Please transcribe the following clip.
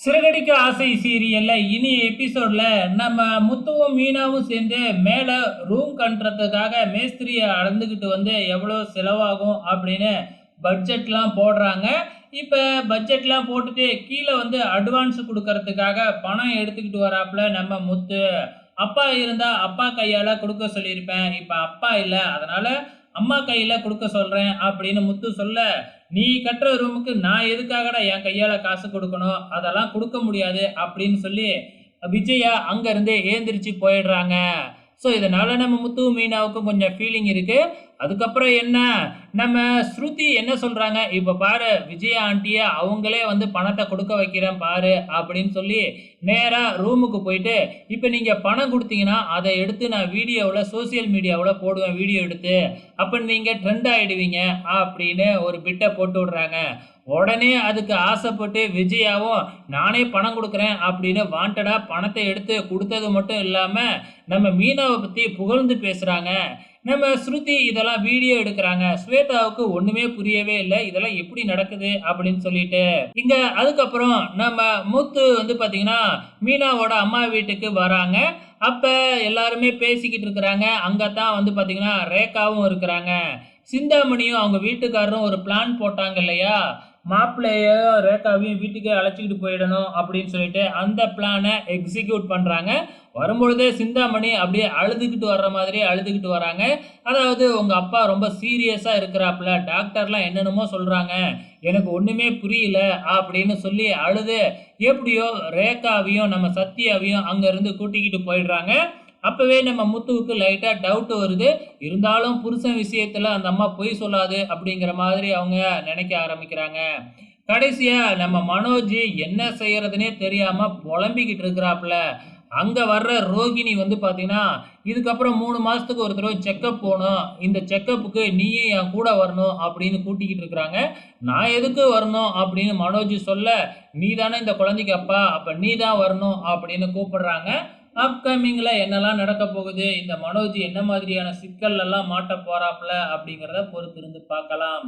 சிறகடிக்க ஆசை சீரியல்ல இனி எபிசோட்ல நம்ம முத்துவும் மீனாவும் சேர்ந்து மேல ரூம் கட்டுறதுக்காக மேஸ்திரியை அளந்துக்கிட்டு வந்து எவ்வளோ செலவாகும் அப்படின்னு பட்ஜெட்லாம் போடுறாங்க. இப்போ பட்ஜெட்லாம் போட்டுட்டு கீழே வந்து அட்வான்ஸ் கொடுக்கறதுக்காக பணம் எடுத்துக்கிட்டு வராப்புல நம்ம முத்து. அப்பா இருந்தா அப்பா கையால கொடுக்க சொல்லியிருப்பேன், இப்போ அப்பா இல்லை, அதனால அம்மா கையில கொடுக்க சொல்றேன் அப்படின்னு முத்து சொல்ல, நீ கட்டுற ரூமுக்கு நான் எதுக்காகடா என் கையால காசு கொடுக்கணும், அதெல்லாம் கொடுக்க முடியாது அப்படின்னு சொல்லி விஜயா அங்கேருந்து ஏந்திரிச்சு போயிடுறாங்க. ஸோ இதனால நம்ம முத்து மீனாவுக்கும் கொஞ்சம் ஃபீலிங் இருக்கு. அதுக்கப்புறம் என்ன, நம்ம ஸ்ருதி என்ன சொல்றாங்க, இப்போ பாரு விஜயா ஆண்டியை அவங்களே வந்து பணத்தை கொடுக்க வைக்கிறேன் பாரு அப்படின்னு சொல்லி நேராக ரூமுக்கு போயிட்டு, இப்போ நீங்கள் பணம் கொடுத்தீங்கன்னா அதை எடுத்து நான் வீடியோவில் சோசியல் மீடியாவில் போடுவேன், வீடியோ எடுத்து, அப்போ நீங்கள் ட்ரெண்ட் ஆகிடுவீங்க அப்படின்னு ஒரு பிட்டை போட்டு விடுறாங்க. உடனே அதுக்கு ஆசைப்பட்டு விஜயாவும் நானே பணம் கொடுக்குறேன் அப்படின்னு வாண்டடா பணத்தை எடுத்து கொடுத்தது மட்டும் இல்லாமல் நம்ம மீனாவை பற்றி புகழ்ந்து பேசுகிறாங்க. நம்ம ஸ்ருதி இதெல்லாம் வீடியோ எடுக்கிறாங்க. ஸ்வேதாவுக்கு ஒண்ணுமே புரியவே இல்லை, இதெல்லாம் எப்படி நடக்குது அப்படின்னு சொல்லிட்டு இங்க. அதுக்கப்புறம் நம்ம மூத்து வந்து பாத்தீங்கன்னா மீனாவோட அம்மா வீட்டுக்கு வராங்க. அப்ப எல்லாருமே பேசிக்கிட்டு இருக்கிறாங்க. அங்கதான் வந்து பாத்தீங்கன்னா ரேகாவும் இருக்கிறாங்க. சிந்தாமணியும் அவங்க வீட்டுக்காரரும் ஒரு பிளான் போட்டாங்க இல்லையா, மாப்பிள்ளையும் ரேகாவையும் வீட்டுக்கு அழைச்சிக்கிட்டு போயிடணும் அப்படின்னு சொல்லிட்டு அந்த பிளானை எக்ஸிக்யூட் பண்றாங்க. வரும்பொழுதே சிந்தாமணி அப்படியே அழுதுகிட்டு வர்ற மாதிரி அழுதுகிட்டு வராங்க. அதாவது உங்க அப்பா ரொம்ப சீரியஸா இருக்கிறாப்புல, டாக்டர்லாம் என்னென்னமோ சொல்றாங்க, எனக்கு ஒண்ணுமே புரியல அப்படின்னு சொல்லி அழுது எப்படியோ ரேகாவையும் நம்ம சத்யாவையும் அங்க இருந்து கூட்டிக்கிட்டு போயிடுறாங்க. அப்பவே நம்ம முத்துவுக்கு லைட்டா டவுட் வருது. இருந்தாலும் புருஷன் விஷயத்துல அந்த அம்மா பொய் சொல்லாது அப்படிங்கிற மாதிரி அவங்க நினைக்க ஆரம்பிக்கிறாங்க. கடைசியா நம்ம மனோஜ் என்ன செய்யறதுனே தெரியாம புலம்பிக்கிட்டு இருக்கிறாப்புல. அங்க வர்ற ரோகிணி வந்து பாத்தீங்கன்னா, இதுக்கப்புறம் 3 மாசத்துக்கு ஒரு தடவை செக்கப் போகணும், இந்த செக்கப்புக்கு நீயும் என் கூட வரணும் அப்படின்னு கூட்டிக்கிட்டு இருக்கிறாங்க. நான் எதுக்கு வரணும் அப்படின்னு மனோஜ் சொல்ல, நீ தானே இந்த குழந்தைக்கு அப்பா, அப்ப நீ தான் வரணும் அப்படின்னு கூப்பிடுறாங்க. அப்கமிங்ல என்னெல்லாம் நடக்க போகுது, இந்த மனோஜ் என்ன மாதிரியான சிக்கல் எல்லாம் மாட்ட போறாப்புல அப்படிங்கிறத பொறுத்திருந்து பார்க்கலாம்.